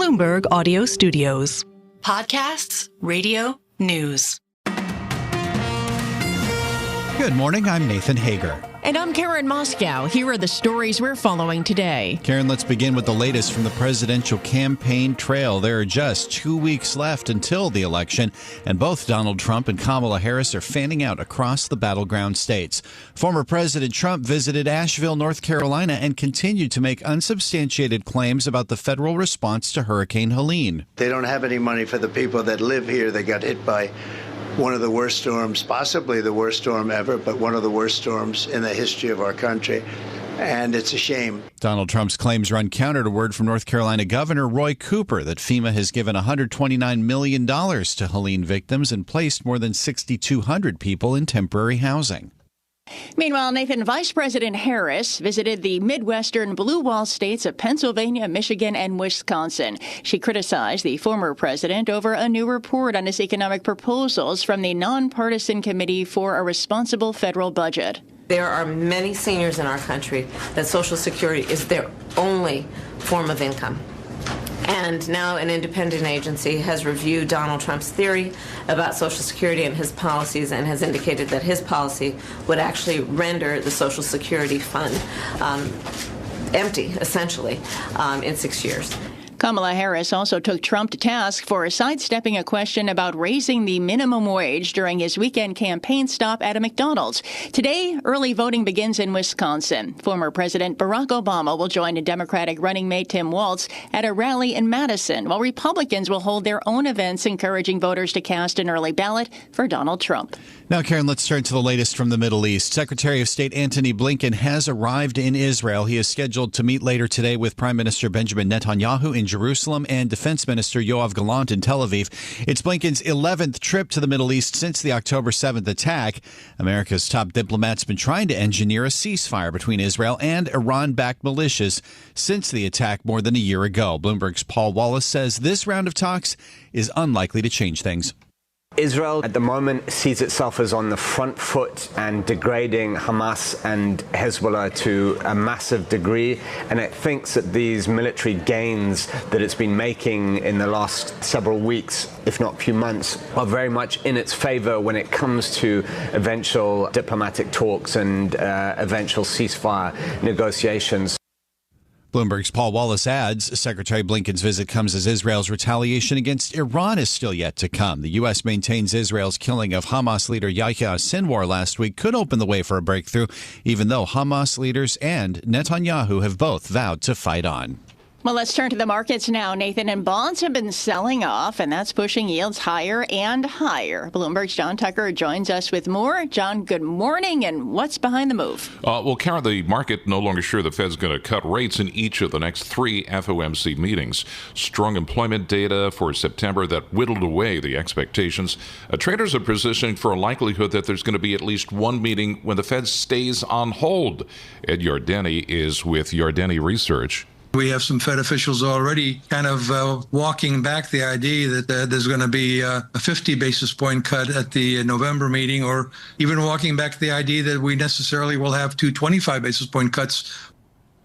Bloomberg Audio Studios. Podcasts, radio, news. Good morning, I'm Nathan Hager. And I'm Karen Moscow. Here are the stories we're following today. Karen, let's begin with the latest from the presidential campaign trail. There are just 2 weeks left until the election, and both Donald Trump and Kamala Harris are fanning out across the battleground states. Former President Trump visited Asheville, North Carolina, and continued to make unsubstantiated claims about the federal response to Hurricane Helene. They don't have any money for the people that live here that got hit by one of the worst storms, possibly the worst storm ever, but one of the worst storms in the history of our country. And it's a shame. Donald Trump's claims run counter to word from North Carolina Governor Roy Cooper that FEMA has given $129 million to Helene victims and placed more than 6,200 people in temporary housing. Meanwhile, Nathan, Vice President Harris visited the Midwestern blue wall states of Pennsylvania, Michigan, and Wisconsin. She criticized the former president over a new report on his economic proposals from the Nonpartisan Committee for a Responsible Federal Budget. There are many seniors in our country that Social Security is their only form of income. And now an independent agency has reviewed Donald Trump's theory about Social Security and his policies and has indicated that his policy would actually render the Social Security fund empty, essentially, in 6 years. Kamala Harris also took Trump to task for sidestepping a question about raising the minimum wage during his weekend campaign stop at a McDonald's. Today, early voting begins in Wisconsin. Former President Barack Obama will join a Democratic running mate Tim Walz at a rally in Madison, while Republicans will hold their own events encouraging voters to cast an early ballot for Donald Trump. Now, Karen, let's turn to the latest from the Middle East. Secretary of State Antony Blinken has arrived in Israel. He is scheduled to meet later today with Prime Minister Benjamin Netanyahu in Jerusalem and Defense Minister Yoav Gallant in Tel Aviv. It's Blinken's 11th trip to the Middle East since the October 7th attack. America's top diplomat's been trying to engineer a ceasefire between Israel and Iran-backed militias since the attack more than a year ago. Bloomberg's Paul Wallace says this round of talks is unlikely to change things. Israel at the moment sees itself as on the front foot and degrading Hamas and Hezbollah to a massive degree, and it thinks that these military gains that it's been making in the last several weeks, if not few months, are very much in its favor when it comes to eventual diplomatic talks and eventual ceasefire negotiations. Bloomberg's Paul Wallace adds, Secretary Blinken's visit comes as Israel's retaliation against Iran is still yet to come. The U.S. maintains Israel's killing of Hamas leader Yahya Sinwar last week could open the way for a breakthrough, even though Hamas leaders and Netanyahu have both vowed to fight on. Well, let's turn to the markets now, Nathan. And bonds have been selling off, and that's pushing yields higher and higher. Bloomberg's John Tucker joins us with more. John, good morning, and what's behind the move? Well, Karen, the market no longer sure the Fed's going to cut rates in each of the next 3 FOMC meetings. Strong employment data for September that whittled away the expectations. Traders are positioning for a likelihood that there's going to be at least one meeting when the Fed stays on hold. Ed Yardeni is with Yardeni Research. We have some Fed officials already kind of walking back the idea that there's going to be a 50 basis point cut at the November meeting, or even walking back the idea that we necessarily will have 2 25 basis point cuts.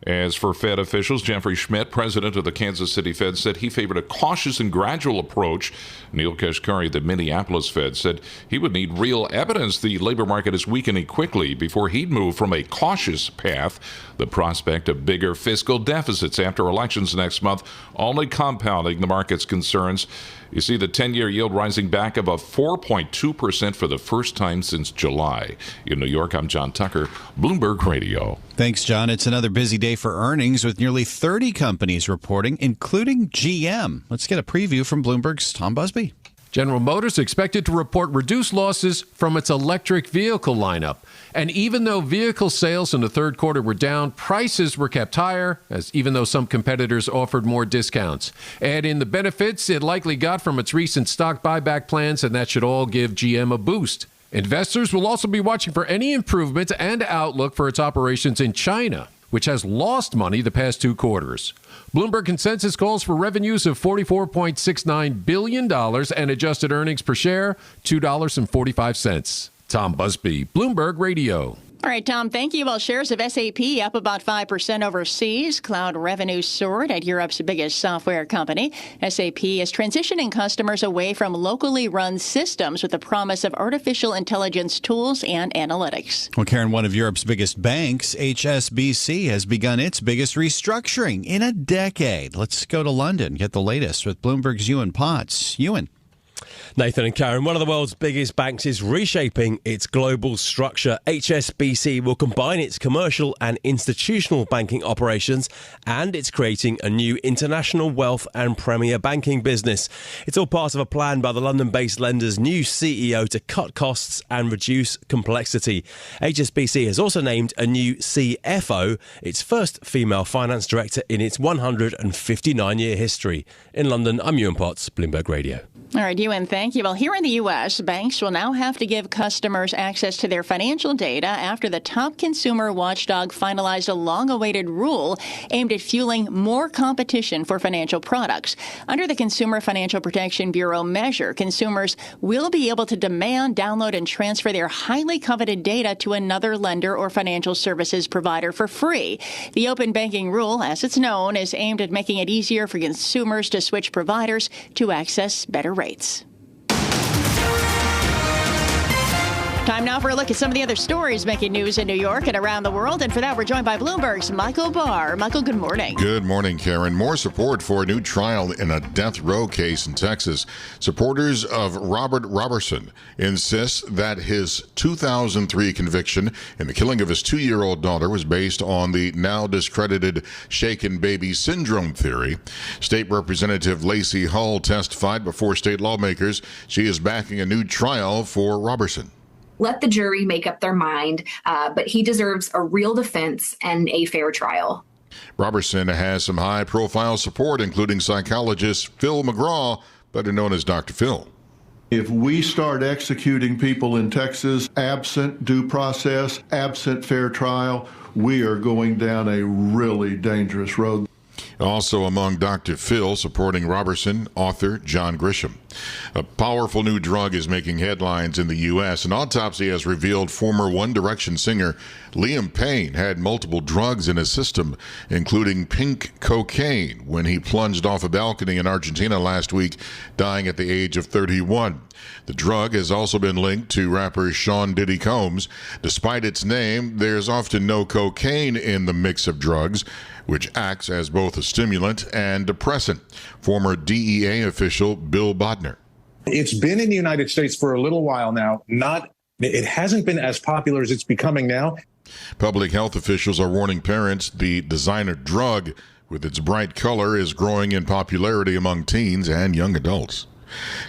As for Fed officials, Jeffrey Schmidt, president of the Kansas City Fed, said he favored a cautious and gradual approach. Neil Kashkari, the Minneapolis Fed, said he would need real evidence the labor market is weakening quickly before he'd move from a cautious path. The prospect of bigger fiscal deficits after elections next month only compounding the market's concerns. You see the 10-year yield rising back above 4.2% for the first time since July. In New York, I'm John Tucker, Bloomberg Radio. Thanks, John. It's another busy day for earnings with nearly 30 companies reporting, including GM. Let's get a preview from Bloomberg's Tom Busby. General Motors expected to report reduced losses from its electric vehicle lineup. And even though vehicle sales in the third quarter were down, prices were kept higher, even though some competitors offered more discounts. Add in the benefits it likely got from its recent stock buyback plans, and that should all give GM a boost. Investors will also be watching for any improvement and outlook for its operations in China, which has lost money the past 2 quarters. Bloomberg consensus calls for revenues of $44.69 billion and adjusted earnings per share, $2.45. Tom Busby, Bloomberg Radio. All right, Tom, thank you. Well, shares of SAP up about 5% overseas. Cloud revenue soared at Europe's biggest software company. SAP is transitioning customers away from locally run systems with the promise of artificial intelligence tools and analytics. Well, Karen, one of Europe's biggest banks, HSBC, has begun its biggest restructuring in a decade. Let's go to London, get the latest with Bloomberg's Ewan Potts. Ewan. Nathan and Karen, one of the world's biggest banks is reshaping its global structure. HSBC will combine its commercial and institutional banking operations, and it's creating a new international wealth and premier banking business. It's all part of a plan by the London-based lender's new CEO to cut costs and reduce complexity. HSBC has also named a new CFO, its first female finance director in its 159-year history. In London, I'm Ewan Potts, Bloomberg Radio. All right, Ewan, thank you. Well, here in the U.S., banks will now have to give customers access to their financial data after the top consumer watchdog finalized a long-awaited rule aimed at fueling more competition for financial products. Under the Consumer Financial Protection Bureau measure, consumers will be able to demand, download, and transfer their highly coveted data to another lender or financial services provider for free. The open banking rule, as it's known, is aimed at making it easier for consumers to switch providers to access better rates. Time now for a look at some of the other stories making news in New York and around the world. And for that, we're joined by Bloomberg's Michael Barr. Michael, good morning. Good morning, Karen. More support for a new trial in a death row case in Texas. Supporters of Robert Robertson insist that his 2003 conviction in the killing of his 2-year-old daughter was based on the now discredited shaken baby syndrome theory. State Representative Lacey Hull testified before state lawmakers. She is backing a new trial for Robertson. Let the jury make up their mind, but he deserves a real defense and a fair trial. Robertson has some high-profile support, including psychologist Phil McGraw, better known as Dr. Phil. If we start executing people in Texas absent due process, absent fair trial, we are going down a really dangerous road. Also among Dr. Phil supporting Robertson, author John Grisham. A powerful new drug is making headlines in the U.S. An autopsy has revealed former One Direction singer Liam Payne had multiple drugs in his system, including pink cocaine, when he plunged off a balcony in Argentina last week, dying at the age of 31. The drug has also been linked to rapper Sean Diddy Combs. Despite its name, there's often no cocaine in the mix of drugs, which acts as both a stimulant and depressant. Former DEA official Bill Bodner. It's been in the United States for a little while now. It hasn't been as popular as it's becoming now. Public health officials are warning parents the designer drug, with its bright color, is growing in popularity among teens and young adults.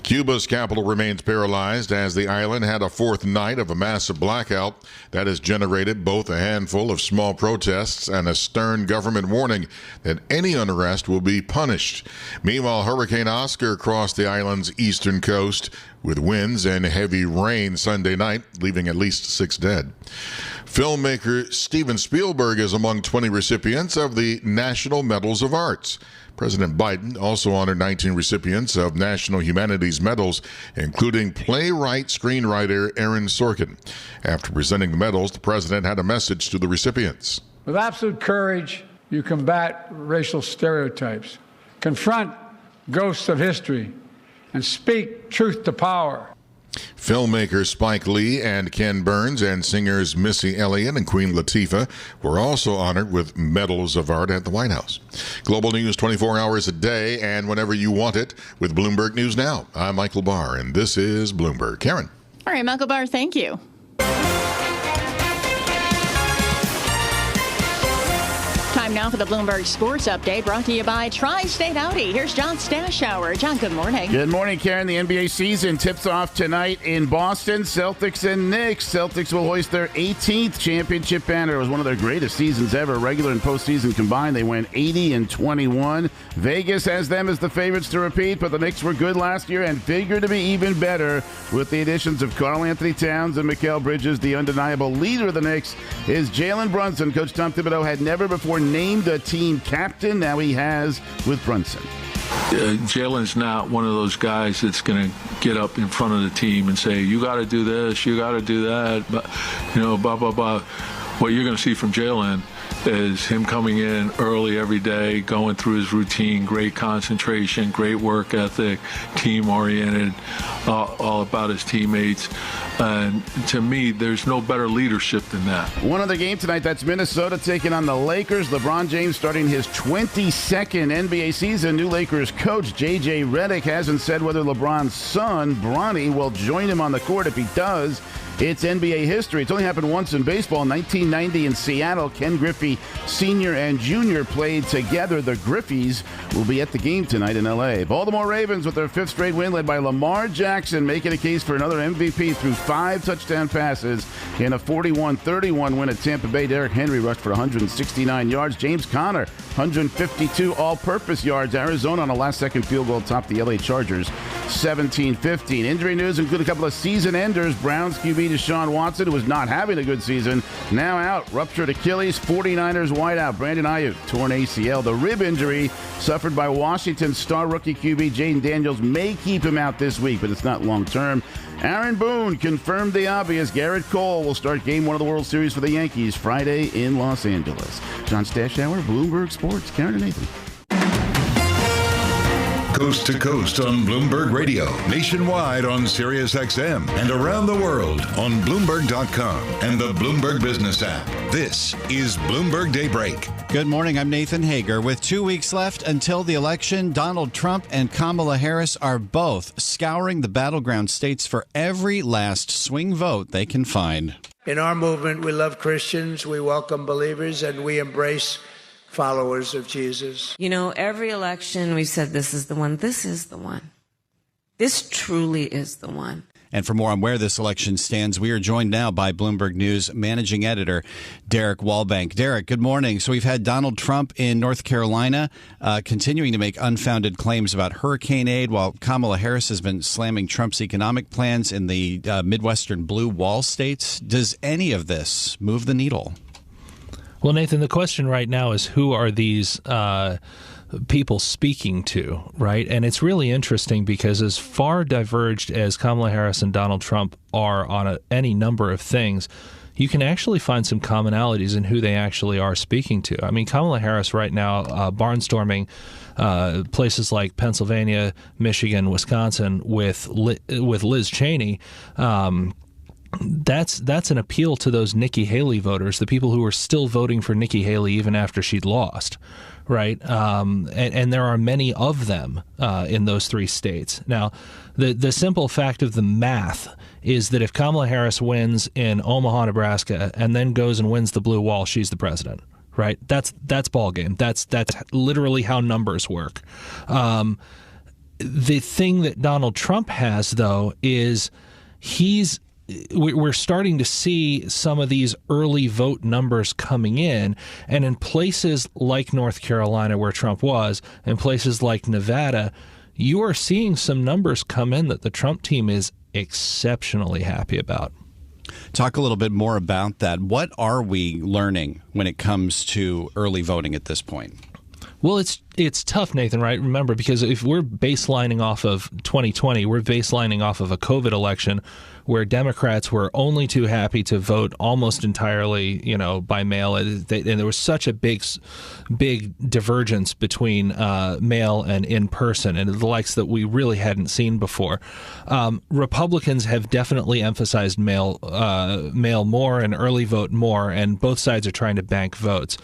Cuba's capital remains paralyzed as the island had a fourth night of a massive blackout that has generated both a handful of small protests and a stern government warning that any unrest will be punished. Meanwhile, Hurricane Oscar crossed the island's eastern coast with winds and heavy rain Sunday night, leaving at least 6 dead. Filmmaker Steven Spielberg is among 20 recipients of the National Medals of Arts. President Biden also honored 19 recipients of National Humanities Medals, including playwright-screenwriter Aaron Sorkin. After presenting the medals, the president had a message to the recipients. With absolute courage, you combat racial stereotypes, confront ghosts of history, and speak truth to power. Filmmaker Spike Lee and Ken Burns and singers Missy Elliott and Queen Latifah were also honored with medals of art at the White House. Global news 24 hours a day and whenever you want it with Bloomberg News Now. I'm Michael Barr, and this is Bloomberg. Karen. All right, Michael Barr, thank you. Time now for the Bloomberg Sports Update, brought to you by Tri-State Audi. Here's John Stashower. John, good morning. Good morning, Karen. The NBA season tips off tonight in Boston. Celtics and Knicks. Celtics will hoist their 18th championship banner. It was one of their greatest seasons ever, regular and postseason combined. They went 80-21. Vegas has them as the favorites to repeat, but the Knicks were good last year and figure to be even better with the additions of Karl-Anthony Towns and Mikal Bridges. The undeniable leader of the Knicks is Jalen Brunson. Coach Tom Thibodeau had never before named a team captain. Now he has with Brunson. Jalen's not one of those guys that's going to get up in front of the team and say, you got to do this, you got to do that, but, blah, blah, blah. What you're going to see from Jalen is him coming in early every day, going through his routine, great concentration, great work ethic, team-oriented, all about his teammates. And to me, there's no better leadership than that. One other game tonight, that's Minnesota taking on the Lakers. LeBron James starting his 22nd NBA season. New Lakers coach J.J. Redick hasn't said whether LeBron's son, Bronny, will join him on the court. If he does, it's NBA history. It's only happened once in baseball. In 1990 in Seattle, Ken Griffey Sr. and Jr. played together. The Griffies will be at the game tonight in L.A. Baltimore Ravens with their fifth straight win led by Lamar Jackson, making a case for another MVP through 5 touchdown passes in a 41-31 win at Tampa Bay. Derrick Henry rushed for 169 yards. James Conner, 152 all-purpose yards. Arizona on a last-second field goal topped the L.A. Chargers 17-15. Injury news include a couple of season enders. Browns QB Deshaun Watson, who was not having a good season, now out. Ruptured Achilles. 49ers wideout Brandon Ayuk, torn ACL. The rib injury suffered by Washington's star rookie QB Jaden Daniels may keep him out this week, but it's not long-term. Aaron Boone confirmed the obvious. Garrett Cole will start Game 1 of the World Series for the Yankees Friday in Los Angeles. John Stashower, Bloomberg Sports. Karen and Nathan. Coast to coast on Bloomberg Radio, nationwide on Sirius XM, and around the world on Bloomberg.com and the Bloomberg Business app. This is Bloomberg Daybreak. Good morning. I'm Nathan Hager. With 2 weeks left until the election, Donald Trump and Kamala Harris are both scouring the battleground states for every last swing vote they can find. In our movement, we love Christians, we welcome believers, and we embrace followers of Jesus. Every election we've said this is the one. This is the one. This truly is the one. And for more on where this election stands, we are joined now by Bloomberg News managing editor Derek Wallbank. Derek, good morning. So we've had Donald Trump in North Carolina continuing to make unfounded claims about hurricane aid, while Kamala Harris has been slamming Trump's economic plans in the Midwestern blue wall states. Does any of this move the needle? Well, Nathan, the question right now is who are these people speaking to, right? And it's really interesting because as far diverged as Kamala Harris and Donald Trump are on any number of things, you can actually find some commonalities in who they actually are speaking to. I mean, Kamala Harris right now barnstorming places like Pennsylvania, Michigan, Wisconsin with Liz Cheney. That's an appeal to those Nikki Haley voters, the people who are still voting for Nikki Haley even after she'd lost, right? And there are many of them in those 3 states. Now, the simple fact of the math is that if Kamala Harris wins in Omaha, Nebraska, and then goes and wins the blue wall, she's the president, right? That's ball game. That's literally how numbers work. The thing that Donald Trump has, though, is we're starting to see some of these early vote numbers coming in, and in places like North Carolina where Trump was, and places like Nevada, you are seeing some numbers come in that the Trump team is exceptionally happy about. Talk a little bit more about that. What are we learning when it comes to early voting at this point? Well, it's tough, Nathan, right? Remember, because if we're baselining off of 2020, we're baselining off of a COVID election where Democrats were only too happy to vote almost entirely, by mail. And there was such a big divergence between mail and in person, and the likes that we really hadn't seen before. Republicans have definitely emphasized mail more and early vote more, and both sides are trying to bank votes.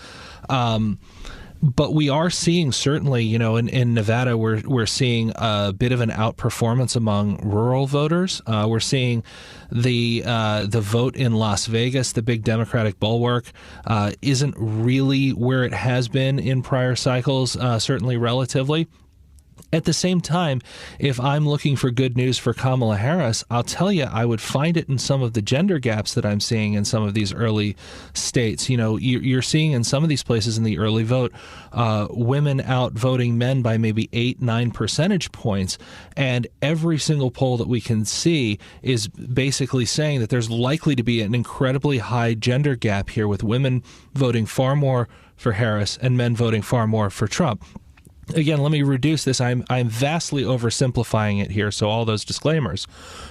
But we are seeing, certainly, in Nevada, we're seeing a bit of an outperformance among rural voters. We're seeing the vote in Las Vegas, the big Democratic bulwark, isn't really where it has been in prior cycles, certainly relatively. At the same time, if I'm looking for good news for Kamala Harris, I'll tell you, I would find it in some of the gender gaps that I'm seeing in some of these early states. You're seeing in some of these places in the early vote, women outvoting men by maybe 8-9 percentage points. And every single poll that we can see is basically saying that there's likely to be an incredibly high gender gap here, with women voting far more for Harris and men voting far more for Trump. again, let me reduce this. I'm vastly oversimplifying it here, so all those disclaimers.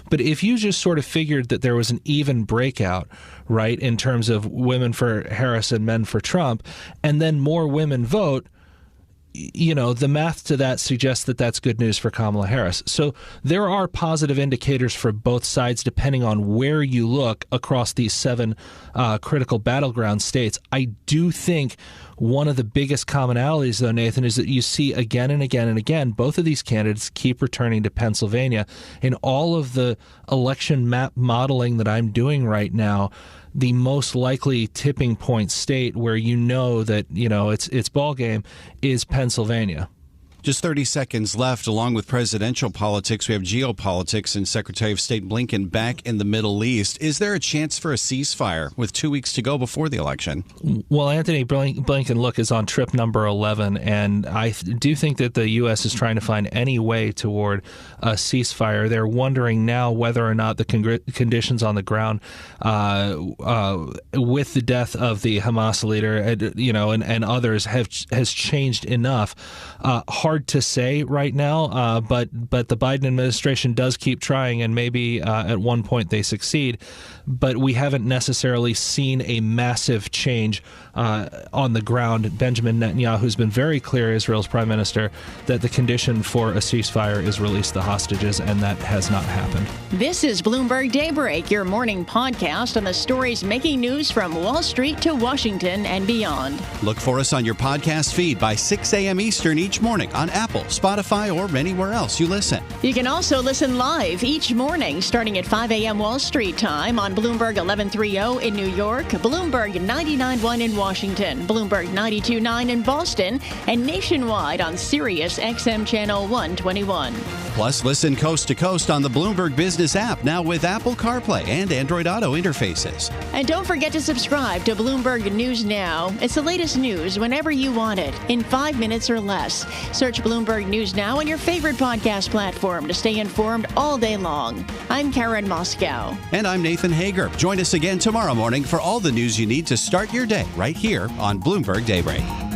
But if you just sort of figured that there was an even breakout, right, in terms of women for Harris and men for Trump, and then more women vote, the math to that suggests that that's good news for Kamala Harris. So there are positive indicators for both sides depending on where you look across these 7 critical battleground states. I do think one of the biggest commonalities, though, Nathan, is that you see again and again and again, both of these candidates keep returning to Pennsylvania. In all of the election map modeling that I'm doing right now, the most likely tipping point state where that, it's ball game is Pennsylvania. Just 30 seconds left. Along with presidential politics, we have geopolitics and Secretary of State Blinken back in the Middle East. Is there a chance for a ceasefire with 2 weeks to go before the election? Well, Anthony Blinken, is on trip number 11, and I do think that the U.S. is trying to find any way toward a ceasefire. They're wondering now whether or not the conditions on the ground with the death of the Hamas leader, and others has changed enough. Hard to say right now, but the Biden administration does keep trying, and maybe at one point they succeed. But we haven't necessarily seen a massive change on the ground. Benjamin Netanyahu has been very clear, Israel's prime minister, that the condition for a ceasefire is release the hostages, and that has not happened. This is Bloomberg Daybreak, your morning podcast on the stories making news from Wall Street to Washington and beyond. Look for us on your podcast feed by 6 a.m. Eastern each morning on Apple, Spotify, or anywhere else you listen. You can also listen live each morning starting at 5 a.m. Wall Street time on Bloomberg 1130 in New York, Bloomberg 99.1 in Washington, Bloomberg 92.9 in Boston, and nationwide on Sirius XM Channel 121. Plus, listen coast to coast on the Bloomberg Business app, now with Apple CarPlay and Android Auto interfaces. And don't forget to subscribe to Bloomberg News Now. It's the latest news whenever you want it, in 5 minutes or less. Search Bloomberg News Now on your favorite podcast platform to stay informed all day long. I'm Karen Moscow. And I'm Nathan Hager. Join us again tomorrow morning for all the news you need to start your day right here on Bloomberg Daybreak.